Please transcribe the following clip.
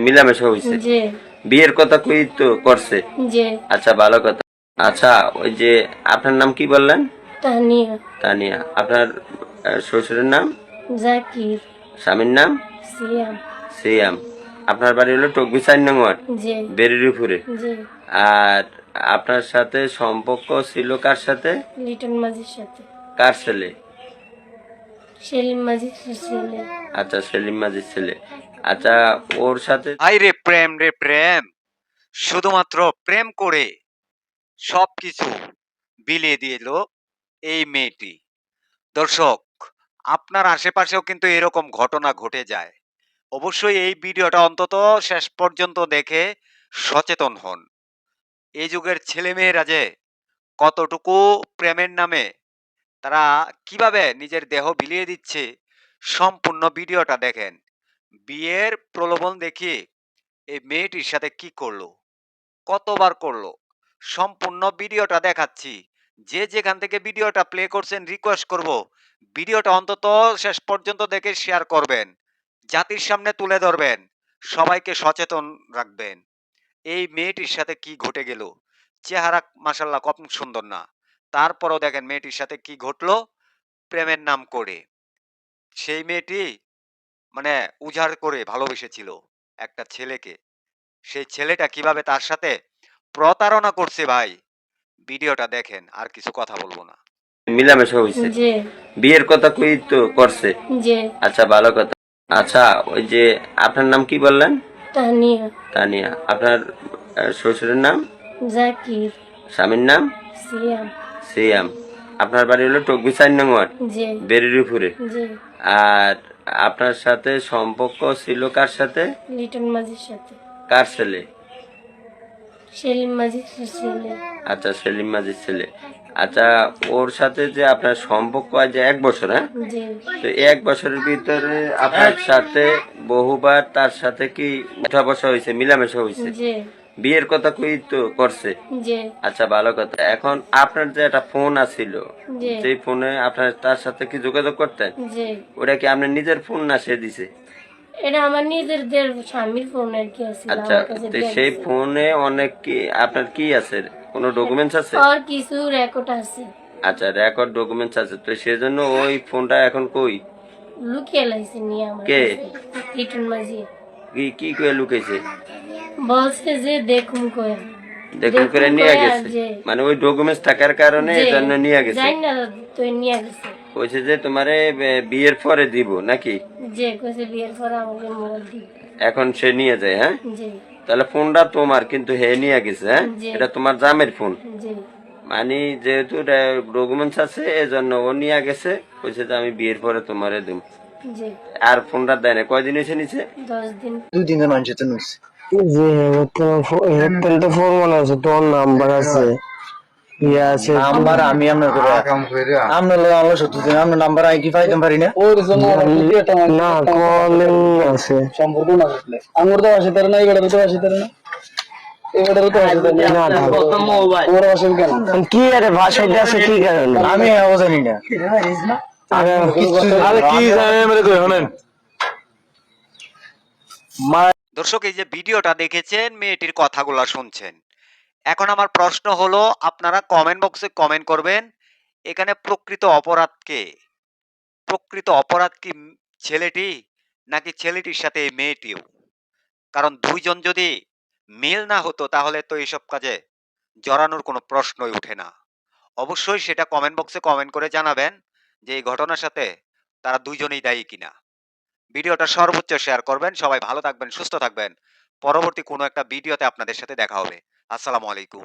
মিলামেশা হয়েছে? জি বিয়ের কথা কই তো করছে? জি। আচ্ছা, ভালো কথা। আচ্ছা, ওই যে আপনার নাম কি বললেন? তানিয়া। তানিয়া। আপনার শ্বশুরের নাম? জাকির। স্বামীর নাম? সিয়াম। সিয়াম। আপনার বাড়ি হলো টকবি ৪ নং ওয়ার্ড, জি বেরিরপুরে। জি। আর আপনার সাথে সম্পর্ক ছিল কার সাথে? লিটন মাঝির সাথে। কার ছেলে? সেলিম মাঝির ছেলে। আচ্ছা, সেলিম মাজির ছেলে। আচ্ছা, ওর সাথে হাই রে প্রেম রে প্রেম, শুধুমাত্র প্রেম করে সবকিছু বিলিয়ে দিল এই মেয়েটি। দর্শক, আপনার আশেপাশেও কিন্তু এরকম ঘটনা ঘটে যায়। অবশ্যই এই ভিডিওটা অন্তত শেষ পর্যন্ত দেখে সচেতন হন। এই যুগের ছেলেমেয়েরা যে কতটুকু প্রেমের নামে তারা কিভাবে নিজের দেহ বিলিয়ে দিচ্ছে, সম্পূর্ণ ভিডিওটা দেখেন। বিয়ের প্রলোভন দেখিয়ে এই মেয়েটির সাথে কি করলো, কতবার করলো, সম্পূর্ণ ভিডিওটা দেখাচ্ছি। যে যেখান থেকে ভিডিওটা প্লে করছেন রিকোয়েস্ট করব ভিডিওটা অন্তত শেষ পর্যন্ত দেখে শেয়ার করবেন, জাতির সামনে তুলে ধরবেন, সবাইকে সচেতন রাখবেন। এই মেয়েটির সাথে কি ঘটে গেল। চেহারা মাসাল্লাহ কম সুন্দর না, তারপরও দেখেন মেয়েটির সাথে কি ঘটলো। প্রেমের নাম করে সেই মেয়েটি মানে উজাড় করে ভালোবেসেছিল একটা ছেলেকে। সেই ছেলেটা কিভাবে তার সাথে প্রতারণা করছে ভাই, ভিডিওটা দেখেন। আর কিছু কথা বলবো না। মিলামেশা হয়েছে? জি বিয়ের কথা কই তো করছে? জি। আচ্ছা, ভালো কথা। আচ্ছা, ওই যে আপনার নাম কি বললেন? তানিয়া। তানিয়া। আপনার শ্বশুরের নাম? জাকির। স্বামীর নাম? সিয়াম। সিয়াম। আপনার বাড়ি হলো টকবি ৪ নং ওয়ার্ড, জি বেরিরপুরে। জি। আর আপনার সাথে সম্পর্ক ছিল কার সাথে? লিটন মাঝির সাথে। কার ছেলে? সেলিম মাঝির ছেলে। আচ্ছা, সেলিম মাজির ছেলে। আচ্ছা, ওর সাথে যে আপনার সম্পর্ক আজ ১ বছর, হ্যাঁ? জি তো ১ বছরের ভিতরে আপনার সাথে বহুবার তার সাথে কি উঠা বসা হয়েছে, মিলামেশা হয়েছে? জি বিয়ের কথা কই তো করছে? জি আচ্ছা, ভালো কথা। এখন আপনার যে একটা ফোন আছিল, জি যেই ফোনে আপনার তার সাথে কি যোগাযোগ করতেন, জি। ওটা কি আপনার নিজের ফোন না সে দিছে? এটা আমার নিজের স্বামীর ফোন আর কি আছে, আচ্ছা, আমার কাছে তো দিয়ে সেই দিছে। ফোনে অনেক কি আপনার কি আছে, কোনো ডকুমেন্টস আছে? আর কিছু রেকর্ড আছে। আচ্ছা, রেকর্ড ডকুমেন্টস আছে, তো সেজন্য ওই ফোনটা এখন কই? লুকিয়ে লাইছে নিয়ে আমার কে? কাছে। লিটন মাঝি কি কি করে লুকাইছে? বলছে যে দেখুন কয়া। দেখুন করে নিয়ে গেছে? যে মানে ওই ডকুমেন্টস থাকার কারণে যে এজন্য নিয়ে গেছে? যাই না তো নিয়ে গেছে। কইছে যে তোমারে বিয়ের পরে দিব নাকি? যে কইছে বিয়ের পর আমাকে মোবাইল দিবে। এখন সে নিয়ে যায়, হ্যাঁ? জি তাহলে ফোনটা তোমার, কিন্তু হে নিয়ে গেছে, হ্যাঁ? জি এটা তোমার জামের ফোন। জি মানে যেহেতু ডকুমেন্টস আছে এজন্য ও নিয়ে গেছে, কইছে যে আমি বিয়ের পরে তোমারে দিব। জি। আর ফোনটা দেয় না। কয়দিন হয়েছে নিচে? 10 দিন। 2 দিনের মানুষ তো নইছে। জি এখানে তো ফোন আছে, তোর নাম্বার আছে, ইয়ে আছে। নাম্বার আমি আপনার করে আপনার লগে আলো সত্যি আপনার নাম্বার আই কি পাইতাম পারি না। না, কলিং আছে। সম্পর্ক না বুঝলে আমার তো আসে তার না এবারে তো আসে তার না এবারে তো আসে তার না। না, তোমার আসেন কেন? কি আরে ভাষাটা আছে কি কারণে? আমি জানি না। আরে কি জানে আমরা কই শুনেন। দর্শক, এই যে ভিডিওটা দেখেছেন, মেয়েটির কথাগুলো শুনছেন। এখন আমার প্রশ্ন হলো, আপনারা কমেন্ট বক্সে কমেন্ট করবেন, এখানে প্রকৃত অপরাধ কে? প্রকৃত অপরাধ কি ছেলেটি, নাকি ছেলেটির সাথে এই মেয়েটিও? কারণ দুইজন যদি মিল না হতো তাহলে তো এইসব কাজে জড়ানোর কোনো প্রশ্নই ওঠে না। অবশ্যই সেটা কমেন্ট বক্সে কমেন্ট করে জানাবেন যে এই ঘটনার সাথে তারা দুইজনেই দায়ী কিনা। ভিডিওটা সর্বোচ্চ শেয়ার করবেন। সবাই ভালো থাকবেন, সুস্থ থাকবেন। পরবর্তী কোনো একটা ভিডিওতে আপনাদের সাথে দেখা হবে। আসসালামু আলাইকুম।